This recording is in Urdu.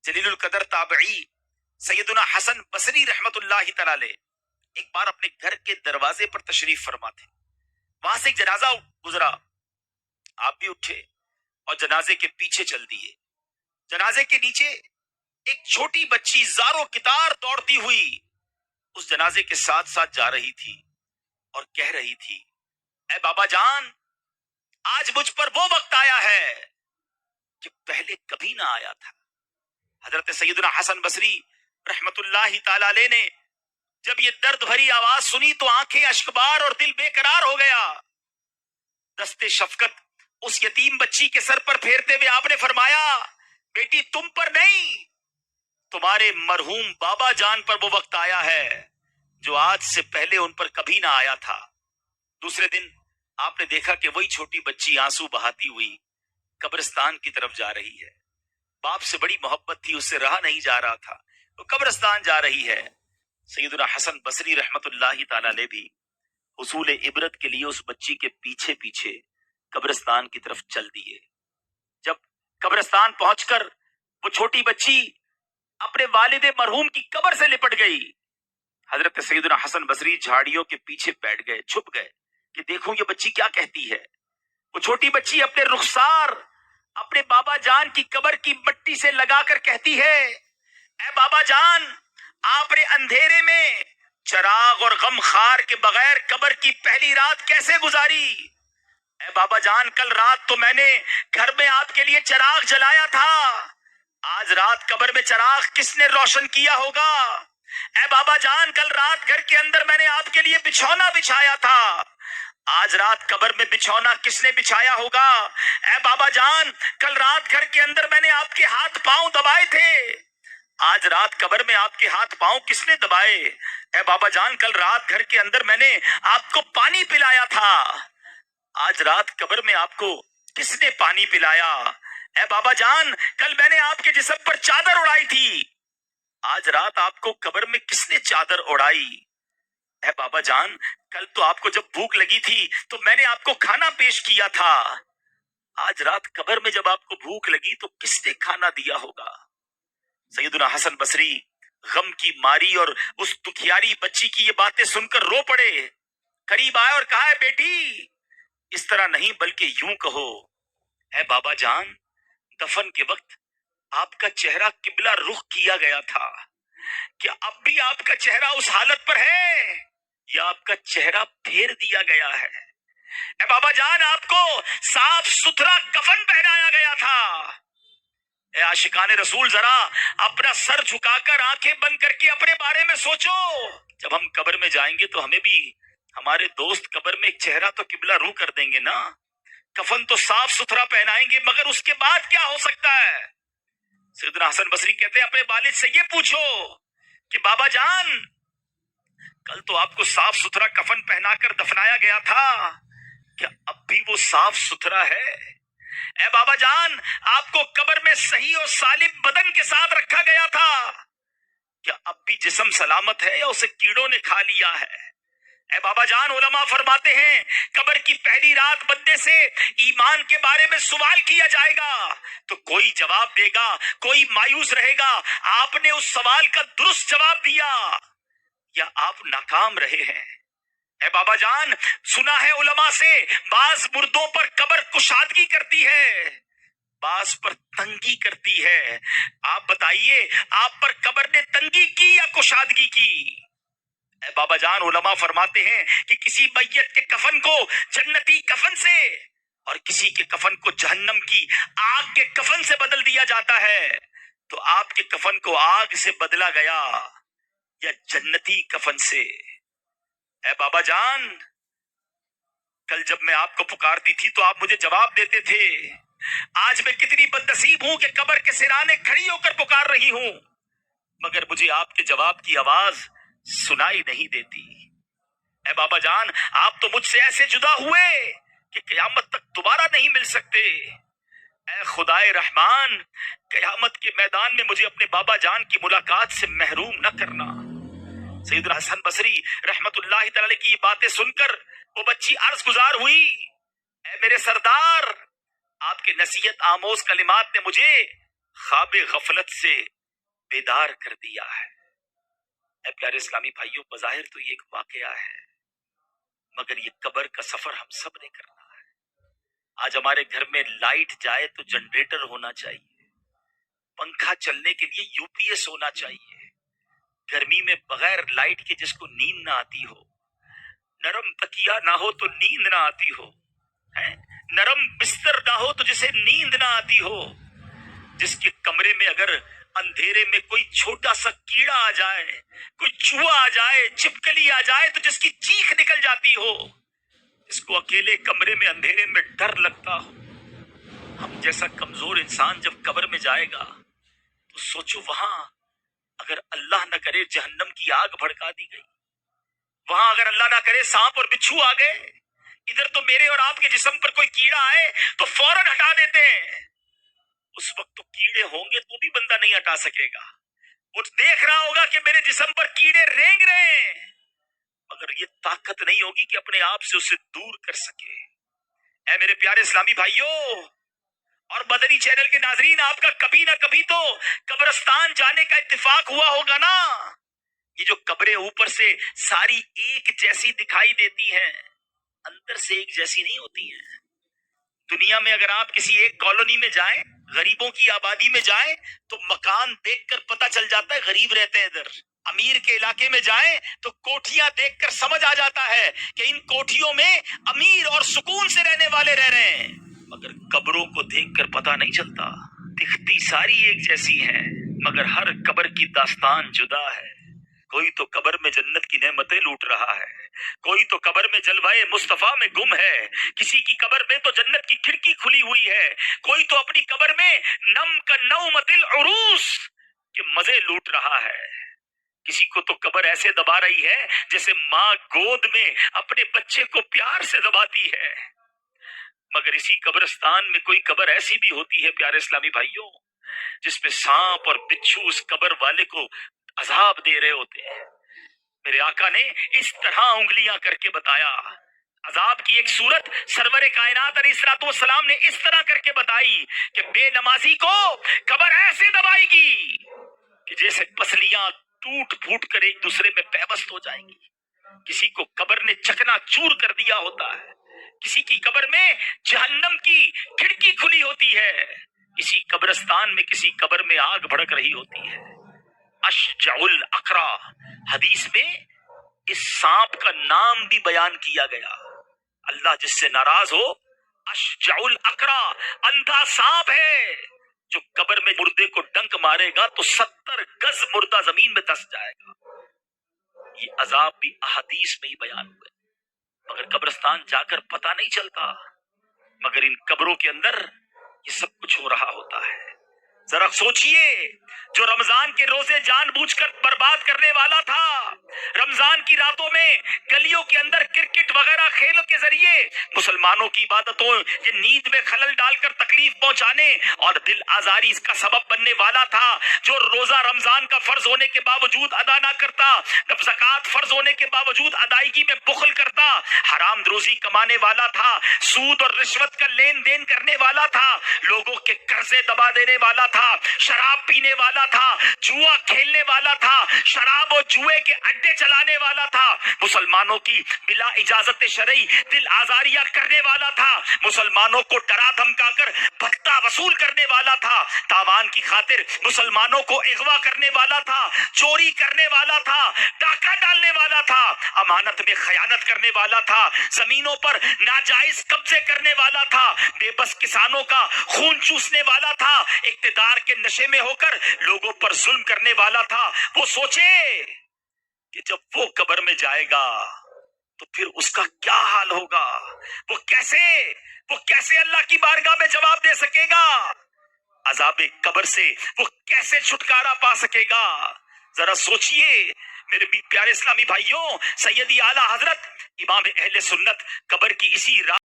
جلیل القدر تابعی سیدنا حسن بصری رحمت اللہ تعالی علیہ ایک بار اپنے گھر کے دروازے پر تشریف فرما تھے. وہاں سے ایک جنازہ گزرا، آپ بھی اٹھے اور جنازے کے پیچھے چل دیے. جنازے کے نیچے ایک چھوٹی بچی زاروں کتار دوڑتی ہوئی اس جنازے کے ساتھ ساتھ جا رہی تھی اور کہہ رہی تھی، اے بابا جان، آج مجھ پر وہ وقت آیا ہے کہ پہلے کبھی نہ آیا تھا. حضرت سیدنا حسن بصری رحمت اللہ تعالی علیہ نے جب یہ درد بھری آواز سنی تو آنکھیں اشکبار اور دل بے قرار ہو گیا. دستے شفقت اس یتیم بچی کے سر پر پھیرتے ہوئے آپ نے فرمایا، بیٹی تم پر نہیں، تمہارے مرحوم بابا جان پر وہ وقت آیا ہے جو آج سے پہلے ان پر کبھی نہ آیا تھا. دوسرے دن آپ نے دیکھا کہ وہی چھوٹی بچی آنسو بہاتی ہوئی قبرستان کی طرف جا رہی ہے. باپ سے بڑی محبت تھی، اس سے رہا نہیں جا رہا تھا، وہ قبرستان جا رہی ہے. سیدنا حسن بصری رحمت اللہ تعالی علیہ بھی حصول عبرت کے لیے اس بچی کے پیچھے پیچھے قبرستان کی طرف چل دیے. جب قبرستان پہنچ کر وہ چھوٹی بچی اپنے والد مرحوم کی قبر سے لپٹ گئی، حضرت سیدنا حسن بصری جھاڑیوں کے پیچھے بیٹھ گئے، چھپ گئے کہ دیکھوں یہ بچی کیا کہتی ہے. وہ چھوٹی بچی اپنے رخسار اپنے بابا جان کی قبر کی مٹی سے لگا کر کہتی ہے، اے بابا جان، آپ نے اندھیرے میں چراغ اور غم خار کے بغیر قبر کی پہلی رات کیسے گزاری؟ اے بابا جان، کل رات تو میں نے گھر میں آپ کے لیے چراغ جلایا تھا، آج رات قبر میں چراغ کس نے روشن کیا ہوگا؟ اے بابا جان، کل رات گھر کے اندر میں نے آپ کے لیے بچھونا بچھایا تھا، آج رات قبر میں بچھونا کس نے بچھایا ہوگا؟ اے بابا جان، کل رات گھر کے اندر میں نے آپ کے ہاتھ پاؤں دبائے تھے، آج رات قبر میں آپ کے ہاتھ پاؤں کس نے دبائے؟ اے بابا جان، کل رات گھر کے اندر میں نے آپ کو پانی پلایا تھا، آج رات قبر میں آپ کو کس نے پانی پلایا؟ اے بابا جان، کل میں نے آپ کے جسم پر چادر اڑائی تھی، آج رات آپ کو قبر میں کس نے چادر اڑائی؟ اے بابا جان، کل تو آپ کو جب بھوک لگی تھی تو میں نے آپ کو کھانا پیش کیا تھا، آج رات قبر میں جب آپ کو بھوک لگی تو کس نے کھانا دیا ہوگا؟ سیدنا حسن بصری غم کی ماری اور اس دکھیاری بچی کی یہ باتیں سن کر رو پڑے. قریب آئے اور کہا، بیٹی اس طرح نہیں بلکہ یوں کہو، اے بابا جان، دفن کے وقت آپ کا چہرہ قبلہ رخ کیا گیا تھا، کیا اب بھی آپ کا چہرہ اس حالت پر ہے یا آپ کا چہرہ پھیر دیا گیا ہے؟ اے بابا جان، آپ کو صاف ستھرا کفن پہنایا گیا تھا. اے عاشقان رسول، ذرا اپنا سر جھکا کر آنکھیں بند کر کے اپنے بارے میں سوچو، جب ہم قبر میں جائیں گے تو ہمیں بھی ہمارے دوست قبر میں ایک چہرہ تو قبلہ رو کر دیں گے نا. کفن تو صاف ستھرا پہنائیں گے، مگر اس کے بعد کیا ہو سکتا ہے؟ سیدنا حسن بصری کہتے ہیں، اپنے والد سے یہ پوچھو کہ بابا جان، کل تو آپ کو صاف ستھرا کفن پہنا کر دفنایا گیا تھا، کیا اب بھی وہ صاف ستھرا ہے؟ اے بابا جان، آپ کو قبر میں صحیح اور سالم بدن کے ساتھ رکھا گیا تھا، کیا اب بھی جسم سلامت ہے یا اسے کیڑوں نے کھا لیا ہے؟ اے بابا جان، علماء فرماتے ہیں قبر کی پہلی رات بندے سے ایمان کے بارے میں سوال کیا جائے گا تو کوئی جواب دے گا، کوئی مایوس رہے گا. آپ نے اس سوال کا درست جواب دیا یا آپ ناکام رہے ہیں؟ اے بابا جان، سنا ہے علماء سے بعض مردوں پر قبر کشادگی کرتی ہے، بعض پر تنگی کرتی ہے. آپ بتائیے، آپ پر قبر نے تنگی کی یا کشادگی کی؟ اے بابا جان، علماء فرماتے ہیں کہ کسی میت کے کفن کو جنتی کفن سے اور کسی کے کفن کو جہنم کی آگ کے کفن سے بدل دیا جاتا ہے، تو آپ کے کفن کو آگ سے بدلا گیا یا جنتی کفن سے؟ اے بابا جان، کل جب میں آپ کو پکارتی تھی تو آپ مجھے جواب دیتے تھے، آج میں کتنی بدنصیب ہوں کہ قبر کے سرانے کھڑی ہو کر پکار رہی ہوں مگر مجھے آپ کے جواب کی آواز سنائی نہیں دیتی. اے بابا جان، آپ تو مجھ سے ایسے جدا ہوئے کہ قیامت تک دوبارہ نہیں مل سکتے. اے خدائے رحمان، قیامت کے میدان میں مجھے اپنے بابا جان کی ملاقات سے محروم نہ کرنا. سیدنا حسن بصری رحمت اللہ تعالی کی یہ باتیں سن کر وہ بچی عرض گزار ہوئی، اے میرے سردار، آپ کے نصیحت آموز کلمات نے مجھے خواب غفلت سے بیدار کر دیا ہے۔ اے پیارے اسلامی بھائیوں، بظاہر تو یہ ایک واقعہ ہے، مگر یہ قبر کا سفر ہم سب نے کرنا ہے۔ آج ہمارے گھر میں لائٹ جائے تو جنریٹر ہونا چاہیے، پنکھا چلنے کے لیے یو پی ایس ہونا چاہیے، گرمی میں بغیر لائٹ کے جس کو نیند نہ آتی ہو، نرم تکیا نہ ہو تو نیند نہ آتی ہو، نرم بستر نہ ہو تو جسے نیند نہ آتی ہو، جس کے کمرے میں اگر اندھیرے میں کوئی چھوٹا سا کیڑا آ جائے، کوئی چوہا آ جائے، چھپکلی آ جائے تو جس کی چیخ نکل جاتی ہو، جس کو اکیلے کمرے میں اندھیرے میں ڈر لگتا ہو، ہم جیسا کمزور انسان جب قبر میں جائے گا تو سوچو، وہاں اگر اللہ نہ کرے جہنم کی آگ بھڑکا دی گئی، وہاں اگر اللہ نہ کرے سانپ اور بچھو آ گئے، ادھر تو میرے اور آپ کے جسم پر کوئی کیڑا آئے تو فوراً ہٹا دیتے ہیں۔ اس وقت تو کیڑے ہوں گے تو بھی بندہ نہیں ہٹا سکے گا، وہ دیکھ رہا ہوگا کہ میرے جسم پر کیڑے رینگ رہے ہیں، مگر یہ طاقت نہیں ہوگی کہ اپنے آپ سے اسے دور کر سکے۔ اے میرے پیارے اسلامی بھائیوں اور مدنی چینل کے ناظرین، آپ کا کبھی نہ کبھی تو قبرستان جانے کا اتفاق ہوا ہوگا نا۔ یہ جو قبریں اوپر سے ساری ایک جیسی دکھائی دیتی ہیں، اندر سے ایک جیسی نہیں ہوتی ہیں۔ دنیا میں اگر آپ کسی ایک کالونی میں جائیں، غریبوں کی آبادی میں جائیں، تو مکان دیکھ کر پتہ چل جاتا ہے غریب رہتے ہیں ادھر۔ امیر کے علاقے میں جائیں تو کوٹھیاں دیکھ کر سمجھ آ جاتا ہے کہ ان کوٹھیوں میں امیر اور سکون سے رہنے والے رہ رہے ہیں، مگر قبروں کو دیکھ کر پتہ نہیں چلتا۔ دکھتی ساری ایک جیسی ہیں، مگر ہر قبر کی داستان جدا ہے۔ کوئی تو قبر میں جنت کی نعمتیں لوٹ رہا ہے، کوئی تو قبر میں جلوائے مصطفیٰ میں گم ہے، کسی کی قبر میں تو جنت کی کھڑکی کھلی ہوئی ہے، کوئی تو اپنی قبر میں نم کا نومت العروس کے مزے لوٹ رہا ہے، کسی کو تو قبر ایسے دبا رہی ہے جیسے ماں گود میں اپنے بچے کو پیار سے دباتی ہے۔ مگر اسی قبرستان میں کوئی قبر ایسی بھی ہوتی ہے پیارے اسلامی بھائیوں، جس پہ سانپ اور بچھو اس قبر والے کو عذاب دے رہے ہوتے ہیں۔ میرے آقا نے اس طرح انگلیاں کر کے بتایا، عذاب کی ایک صورت سرور کائنات علیہ الصلوۃ والسلام نے اس طرح کر کے بتائی کہ بے نمازی کو قبر ایسے دبائے گی کہ جیسے پسلیاں ٹوٹ پھوٹ کر ایک دوسرے میں پیوست ہو جائیں گی۔ کسی کو قبر نے چکنا چور کر دیا ہوتا ہے، کسی کی قبر میں جہنم کی کھڑکی کھلی ہوتی ہے، کسی قبرستان میں کسی قبر میں آگ بھڑک رہی ہوتی ہے۔ اشجع الاقرا، حدیث میں اس سانپ کا نام بھی بیان کیا گیا۔ اللہ جس سے ناراض ہو، اشجع الاقرا، اندھا سانپ ہے، جو قبر میں مردے کو ڈنک مارے گا تو 70 گز مردہ زمین میں دس جائے گا۔ یہ عذاب بھی احادیث میں ہی بیان ہوئے، مگر قبرستان جا کر پتہ نہیں چلتا، مگر ان قبروں کے اندر یہ سب کچھ ہو رہا ہوتا ہے۔ ذرا سوچئے، جو رمضان کے روزے جان بوجھ کر برباد کرنے والا تھا، رمضان کی راتوں میں گلیوں کے اندر کرکٹ وغیرہ کھیلوں کے ذریعے مسلمانوں کی عبادتوں یہ نیند میں خلل ڈال کر تکلیف پہنچانے اور دل آزاری اس کا سبب بننے والا تھا، جو روزہ رمضان کا فرض ہونے کے باوجود ادا نہ کرتا، زکوٰۃ فرض ہونے کے باوجود ادائیگی میں بخل کرتا، حرام روزی کمانے والا تھا، سود اور رشوت کا لین دین کرنے والا تھا، لوگوں کے قرضے دبا دینے والا تھا، شراب پینے والا تھا، جوا کھیلنے والا تھا، شراب اور جوئے کے اڈے چلانے والا تھا، مسلمانوں کی بلا اجازت شرعی دل آزاریاں کرنے والا تھا، مسلمانوں کو ڈرا دھمکا کر بھتہ وصول کرنے والا تھا، تاوان کی خاطر مسلمانوں کو اغوا کرنے والا تھا، چوری کرنے والا تھا، ڈاکہ ڈالنے والا تھا، امانت میں خیانت کرنے والا تھا، زمینوں پر ناجائز قبضے کرنے والا تھا، بے بس کسانوں کا خون چوسنے والا تھا، اقتدار کے نشے میں ہو کر لوگوں پر ظلم کرنے والا تھا۔ وہ سوچے کہ جب وہ قبر میں جائے گا تو پھر اس کا کیا حال ہوگا، وہ کیسے اللہ کی بارگاہ میں جواب دے سکے گا، عذاب قبر سے وہ کیسے چھٹکارا پا سکے گا۔ ذرا سوچئے میرے پیارے اسلامی بھائیوں، سیدی اعلیٰ حضرت امام اہل سنت قبر کی اسی رات